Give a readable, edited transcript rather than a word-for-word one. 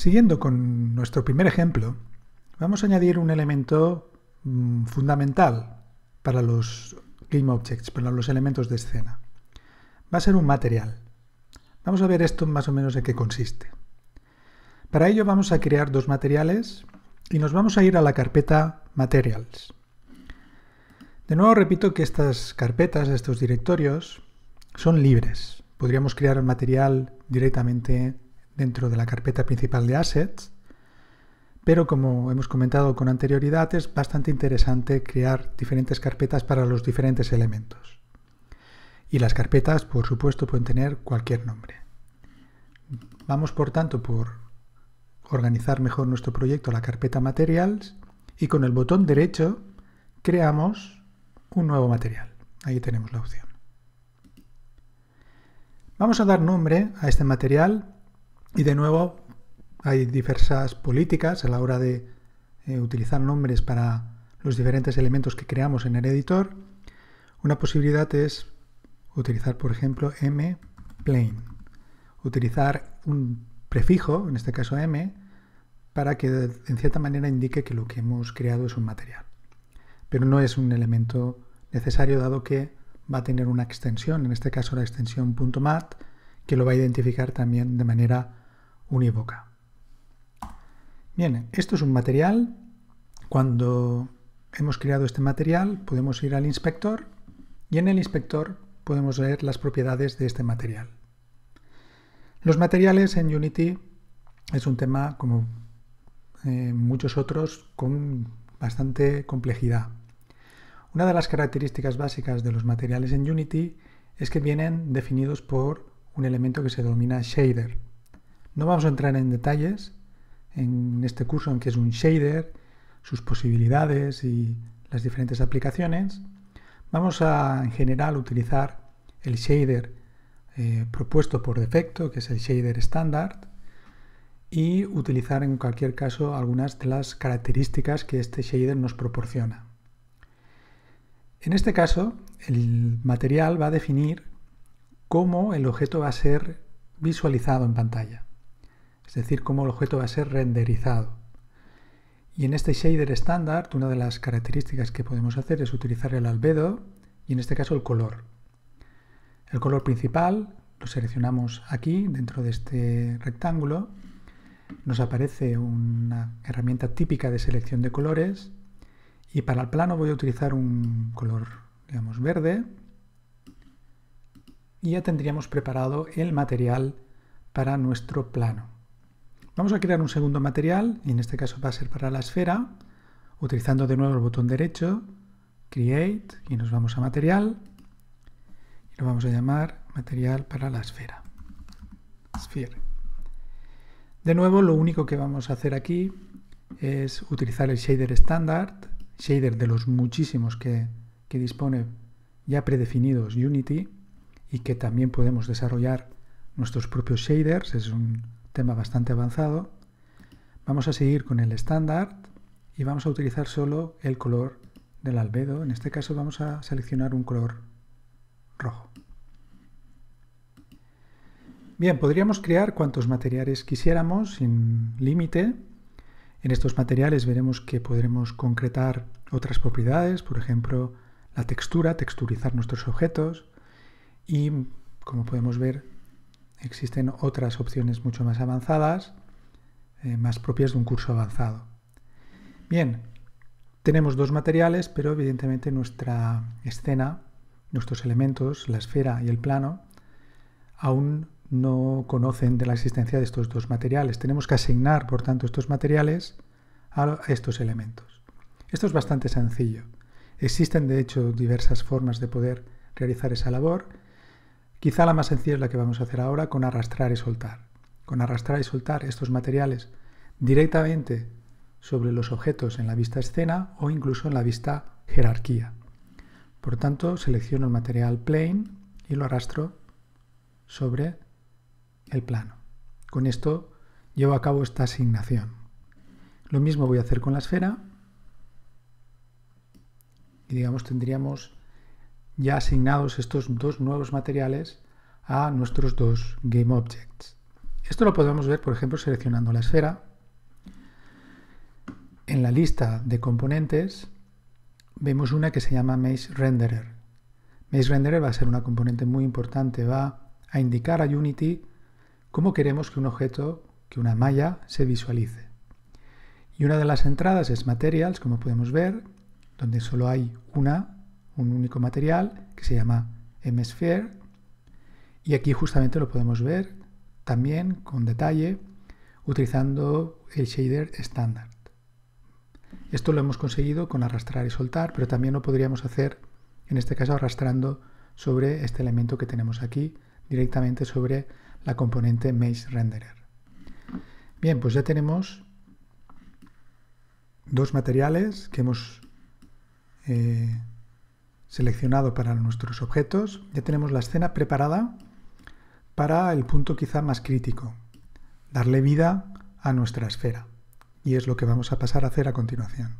Siguiendo con nuestro primer ejemplo, vamos a añadir un elemento fundamental para los GameObjects, para los elementos de escena. Va a ser un material. Vamos a ver esto más o menos en qué consiste. Para ello vamos a crear dos materiales y nos vamos a ir a la carpeta Materials. De nuevo repito que estas carpetas, estos directorios, son libres. Podríamos crear el material directamente dentro de la carpeta principal de Assets, pero como hemos comentado con anterioridad, es bastante interesante crear diferentes carpetas para los diferentes elementos. Y las carpetas, por supuesto, pueden tener cualquier nombre. Vamos, por tanto, por organizar mejor nuestro proyecto a la carpeta Materials y con el botón derecho creamos un nuevo material. Ahí tenemos la opción. Vamos a dar nombre a este material y de nuevo hay diversas políticas a la hora de utilizar nombres para los diferentes elementos que creamos en el editor. Una posibilidad es utilizar, por ejemplo, mPlane. Utilizar un prefijo, en este caso m, para que en cierta manera indique que lo que hemos creado es un material. Pero no es un elemento necesario dado que va a tener una extensión, en este caso la extensión .mat, que lo va a identificar también de manera unívoca. Bien, esto es un material. Cuando hemos creado este material podemos ir al inspector y en el inspector podemos ver las propiedades de este material. Los materiales en Unity es un tema, como muchos otros, con bastante complejidad. Una de las características básicas de los materiales en Unity es que vienen definidos por un elemento que se denomina shader. No vamos a entrar en detalles en este curso en qué es un shader, sus posibilidades y las diferentes aplicaciones. Vamos a, en general, utilizar el shader propuesto por defecto, que es el shader estándar, y utilizar en cualquier caso algunas de las características que este shader nos proporciona. En este caso, el material va a definir cómo el objeto va a ser visualizado en pantalla, es decir, cómo el objeto va a ser renderizado. Y en este shader estándar, una de las características que podemos hacer es utilizar el albedo y en este caso el color. El color principal lo seleccionamos aquí dentro de este rectángulo. Nos aparece una herramienta típica de selección de colores y para el plano voy a utilizar un color, digamos, verde y ya tendríamos preparado el material para nuestro plano. Vamos a crear un segundo material y en este caso va a ser para la esfera, utilizando de nuevo el botón derecho, Create, y nos vamos a Material y lo vamos a llamar Material para la esfera. Sphere. De nuevo, lo único que vamos a hacer aquí es utilizar el shader estándar, shader de los muchísimos que dispone ya predefinidos Unity y que también podemos desarrollar nuestros propios shaders, es un tema bastante avanzado. Vamos a seguir con el estándar y vamos a utilizar solo el color del albedo. En este caso vamos a seleccionar un color rojo. Bien, podríamos crear cuantos materiales quisiéramos sin límite. En estos materiales veremos que podremos concretar otras propiedades, por ejemplo, la textura, texturizar nuestros objetos y, como podemos ver, existen otras opciones mucho más avanzadas, más propias de un curso avanzado. Bien, tenemos dos materiales, pero evidentemente nuestra escena, nuestros elementos, la esfera y el plano, aún no conocen de la existencia de estos dos materiales. Tenemos que asignar, por tanto, estos materiales a estos elementos. Esto es bastante sencillo. Existen, de hecho, diversas formas de poder realizar esa labor. Quizá la más sencilla es la que vamos a hacer ahora con arrastrar y soltar. Con arrastrar y soltar estos materiales directamente sobre los objetos en la vista escena o incluso en la vista jerarquía. Por tanto, selecciono el material Plane y lo arrastro sobre el plano. Con esto llevo a cabo esta asignación. Lo mismo voy a hacer con la esfera y digamos tendríamos ya asignados estos dos nuevos materiales a nuestros dos GameObjects. Esto lo podemos ver, por ejemplo, seleccionando la esfera. En la lista de componentes vemos una que se llama Mesh Renderer. Mesh Renderer va a ser una componente muy importante, va a indicar a Unity cómo queremos que un objeto, que una malla, se visualice. Y una de las entradas es Materials, como podemos ver, donde solo hay un único material, que se llama MSphere. Y aquí justamente lo podemos ver también con detalle, utilizando el shader estándar. Esto lo hemos conseguido con arrastrar y soltar, pero también lo podríamos hacer, en este caso, arrastrando sobre este elemento que tenemos aquí, directamente sobre la componente Mesh Renderer. Bien, pues ya tenemos dos materiales que hemos seleccionado para nuestros objetos. Ya tenemos la escena preparada para el punto quizá más crítico, darle vida a nuestra esfera. Y es lo que vamos a pasar a hacer a continuación.